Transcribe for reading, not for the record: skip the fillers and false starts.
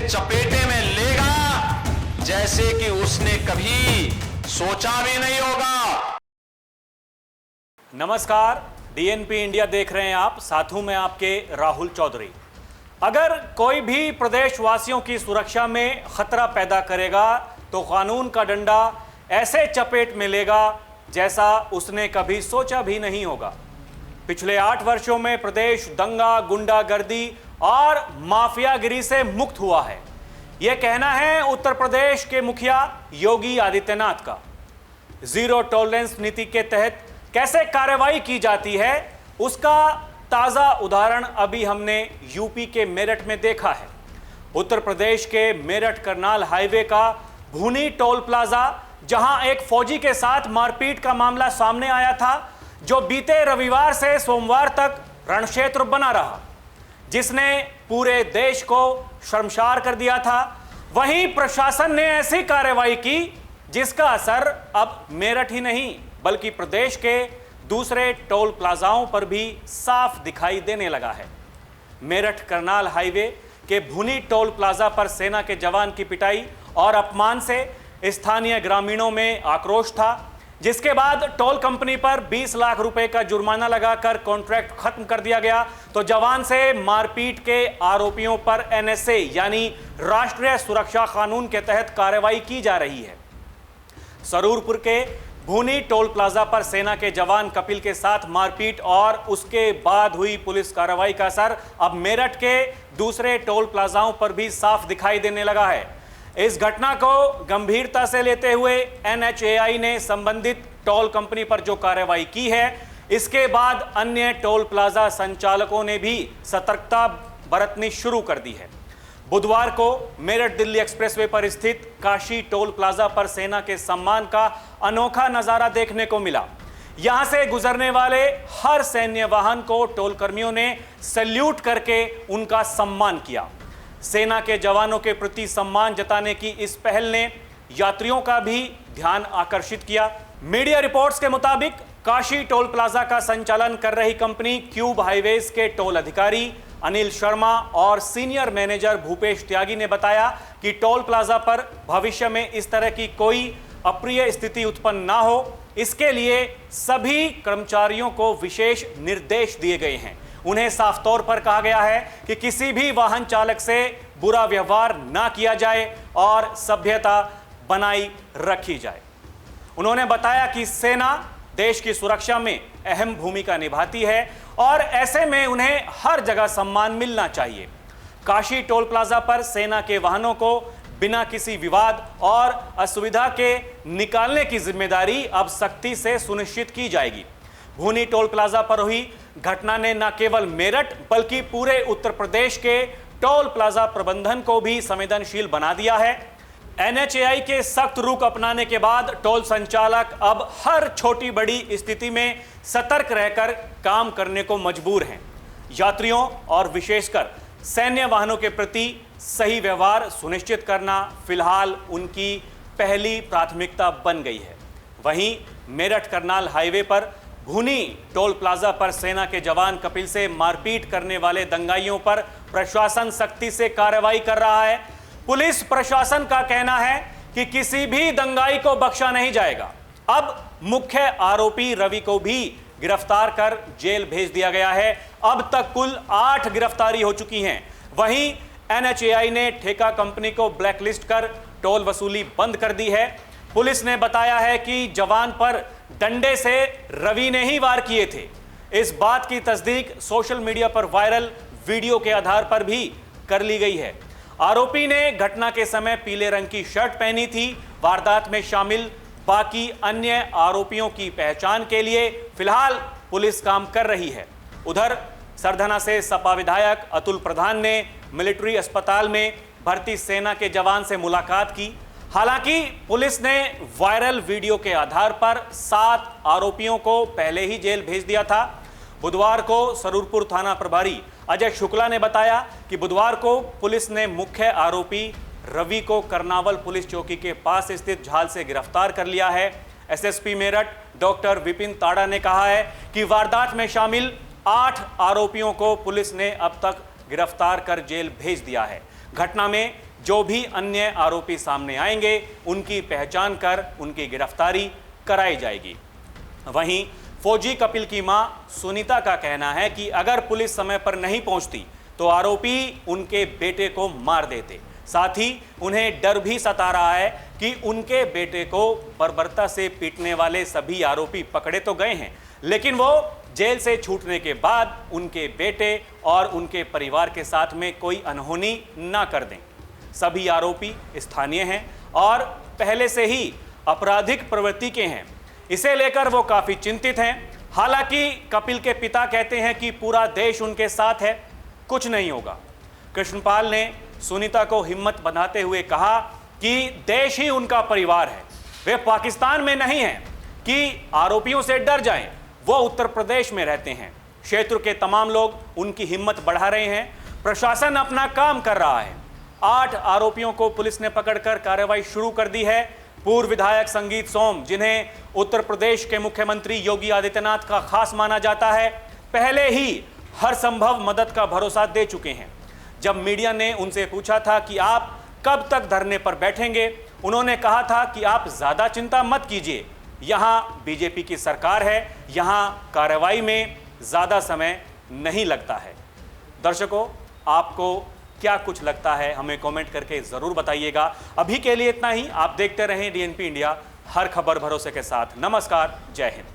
चपेटे में लेगा जैसे कि उसने कभी सोचा भी नहीं होगा। नमस्कार, डीएनपी इंडिया देख रहे हैं आप, साथ हूं मैं आपके राहुल चौधरी। अगर कोई भी प्रदेशवासियों की सुरक्षा में खतरा पैदा करेगा तो कानून का डंडा ऐसे चपेट में लेगा जैसा उसने कभी सोचा भी नहीं होगा। पिछले 8 वर्षों में प्रदेश दंगा, गुंडागर्दी और माफियागिरी से मुक्त हुआ है, यह कहना है उत्तर प्रदेश के मुखिया योगी आदित्यनाथ का। जीरो टॉलरेंस नीति के तहत कैसे कार्रवाई की जाती है, उसका ताजा उदाहरण अभी हमने यूपी के मेरठ में देखा है। उत्तर प्रदेश के मेरठ करनाल हाईवे का भूनी टोल प्लाजा, जहां एक फौजी के साथ मारपीट का मामला सामने आया था, जो बीते रविवार से सोमवार तक रणक्षेत्र बना रहा, जिसने पूरे देश को शर्मसार कर दिया था। वहीं प्रशासन ने ऐसी कार्रवाई की जिसका असर अब मेरठ ही नहीं बल्कि प्रदेश के दूसरे टोल प्लाजाओं पर भी साफ दिखाई देने लगा है। मेरठ करनाल हाईवे के भुनी टोल प्लाजा पर सेना के जवान की पिटाई और अपमान से स्थानीय ग्रामीणों में आक्रोश था, जिसके बाद टोल कंपनी पर 20 लाख रुपए का जुर्माना लगाकर कॉन्ट्रैक्ट खत्म कर दिया गया। तो जवान से मारपीट के आरोपियों पर एनएसए यानी राष्ट्रीय सुरक्षा कानून के तहत कार्रवाई की जा रही है। सरूरपुर के भूनी टोल प्लाजा पर सेना के जवान कपिल के साथ मारपीट और उसके बाद हुई पुलिस कार्रवाई का असर अब मेरठ के दूसरे टोल प्लाजाओं पर भी साफ दिखाई देने लगा है। इस घटना को गंभीरता से लेते हुए एनएचएआई ने संबंधित टोल कंपनी पर जो कार्रवाई की है, इसके बाद अन्य टोल प्लाजा संचालकों ने भी सतर्कता बरतनी शुरू कर दी है। बुधवार को मेरठ दिल्ली एक्सप्रेसवे पर स्थित काशी टोल प्लाजा पर सेना के सम्मान का अनोखा नजारा देखने को मिला। यहां से गुजरने वाले हर सैन्य वाहन को टोल कर्मियों ने सैल्यूट करके उनका सम्मान किया। सेना के जवानों के प्रति सम्मान जताने की इस पहल ने यात्रियों का भी ध्यान आकर्षित किया। मीडिया रिपोर्ट्स के मुताबिक काशी टोल प्लाजा का संचालन कर रही कंपनी क्यूब हाईवेज के टोल अधिकारी अनिल शर्मा और सीनियर मैनेजर भूपेश त्यागी ने बताया कि टोल प्लाजा पर भविष्य में इस तरह की कोई अप्रिय स्थिति उत्पन्न ना हो, इसके लिए सभी कर्मचारियों को विशेष निर्देश दिए गए हैं। उन्हें साफ तौर पर कहा गया है कि किसी भी वाहन चालक से बुरा व्यवहार ना किया जाए और सभ्यता बनाई रखी जाए। उन्होंने बताया कि सेना देश की सुरक्षा में अहम भूमिका निभाती है और ऐसे में उन्हें हर जगह सम्मान मिलना चाहिए। काशी टोल प्लाजा पर सेना के वाहनों को बिना किसी विवाद और असुविधा के निकालने की जिम्मेदारी अब सख्ती से सुनिश्चित की जाएगी। भूनी टोल प्लाजा पर हुई घटना ने न केवल मेरठ बल्कि पूरे उत्तर प्रदेश के टोल प्लाजा प्रबंधन को भी संवेदनशील बना दिया है। एनएचएआई के सख्त रुख अपनाने के बाद टोल संचालक अब हर छोटी बड़ी स्थिति में सतर्क रहकर काम करने को मजबूर हैं। यात्रियों और विशेषकर सैन्य वाहनों के प्रति सही व्यवहार सुनिश्चित करना फिलहाल उनकी पहली प्राथमिकता बन गई है। वहीं मेरठ करनाल हाईवे पर भूनी टोल प्लाजा पर सेना के जवान कपिल से मारपीट करने वाले दंगाइयों पर प्रशासन सख्ती से कार्रवाई कर रहा है। पुलिस प्रशासन का कहना है कि किसी भी दंगाई को बख्शा नहीं जाएगा। अब मुख्य आरोपी रवि को भी गिरफ्तार कर जेल भेज दिया गया है। अब तक कुल 8 गिरफ्तारी हो चुकी हैं। वहीं एनएचएआई ने ठेका कंपनी को ब्लैकलिस्ट कर टोल वसूली बंद कर दी है। पुलिस ने बताया है कि जवान पर डंडे से रवि ने ही वार किए थे। इस बात की तस्दीक सोशल मीडिया पर वायरल वीडियो के आधार पर भी कर ली गई है। आरोपी ने घटना के समय पीले रंग की शर्ट पहनी थी। वारदात में शामिल बाकी अन्य आरोपियों की पहचान के लिए फिलहाल पुलिस काम कर रही है। उधर सरधना से सपा विधायक अतुल प्रधान ने मिलिट्री अस्पताल में भर्ती सेना के जवान से मुलाकात की। हालांकि पुलिस ने वायरल वीडियो के आधार पर 7 आरोपियों को पहले ही जेल भेज दिया था। बुधवार को सरूरपुर थाना प्रभारी अजय शुक्ला ने बताया कि बुधवार को पुलिस ने मुख्य आरोपी रवि को करनावल पुलिस चौकी के पास स्थित झाल से गिरफ्तार कर लिया है। एसएसपी मेरठ डॉक्टर विपिन ताड़ा ने कहा है कि वारदात में शामिल 8 आरोपियों को पुलिस ने अब तक गिरफ्तार कर जेल भेज दिया है। घटना में जो भी अन्य आरोपी सामने आएंगे उनकी पहचान कर उनकी गिरफ्तारी कराई जाएगी। वहीं फौजी कपिल की मां सुनीता का कहना है कि अगर पुलिस समय पर नहीं पहुंचती तो आरोपी उनके बेटे को मार देते। साथ ही उन्हें डर भी सता रहा है कि उनके बेटे को बर्बरता से पीटने वाले सभी आरोपी पकड़े तो गए हैं, लेकिन वो जेल से छूटने के बाद उनके बेटे और उनके परिवार के साथ में कोई अनहोनी ना कर दें। सभी आरोपी स्थानीय हैं और पहले से ही आपराधिक प्रवृत्ति के हैं। इसे लेकर वो काफी चिंतित हैं। हालांकि कपिल के पिता कहते हैं कि पूरा देश उनके साथ है, कुछ नहीं होगा। कृष्णपाल ने सुनीता को हिम्मत बंधाते हुए कहा कि देश ही उनका परिवार है, वे पाकिस्तान में नहीं हैं कि आरोपियों से डर जाएं, वो उत्तर प्रदेश में रहते हैं। क्षेत्र के तमाम लोग उनकी हिम्मत बढ़ा रहे हैं। प्रशासन अपना काम कर रहा है। 8 आरोपियों को पुलिस ने पकड़कर कार्रवाई शुरू कर दी है। पूर्व विधायक संगीत सोम, जिन्हें उत्तर प्रदेश के मुख्यमंत्री योगी आदित्यनाथ का खास माना जाता है, पहले ही हर संभव मदद का भरोसा दे चुके हैं। जब मीडिया ने उनसे पूछा था कि आप कब तक धरने पर बैठेंगे, उन्होंने कहा था कि आप ज्यादा चिंता मत कीजिए, यहां बीजेपी की सरकार है, यहां कार्रवाई में ज्यादा समय नहीं लगता है। दर्शकों, आपको क्या कुछ लगता है हमें कमेंट करके जरूर बताइएगा। अभी के लिए इतना ही। आप देखते रहें DNP इंडिया, हर खबर भरोसे के साथ। नमस्कार, जय हिंद।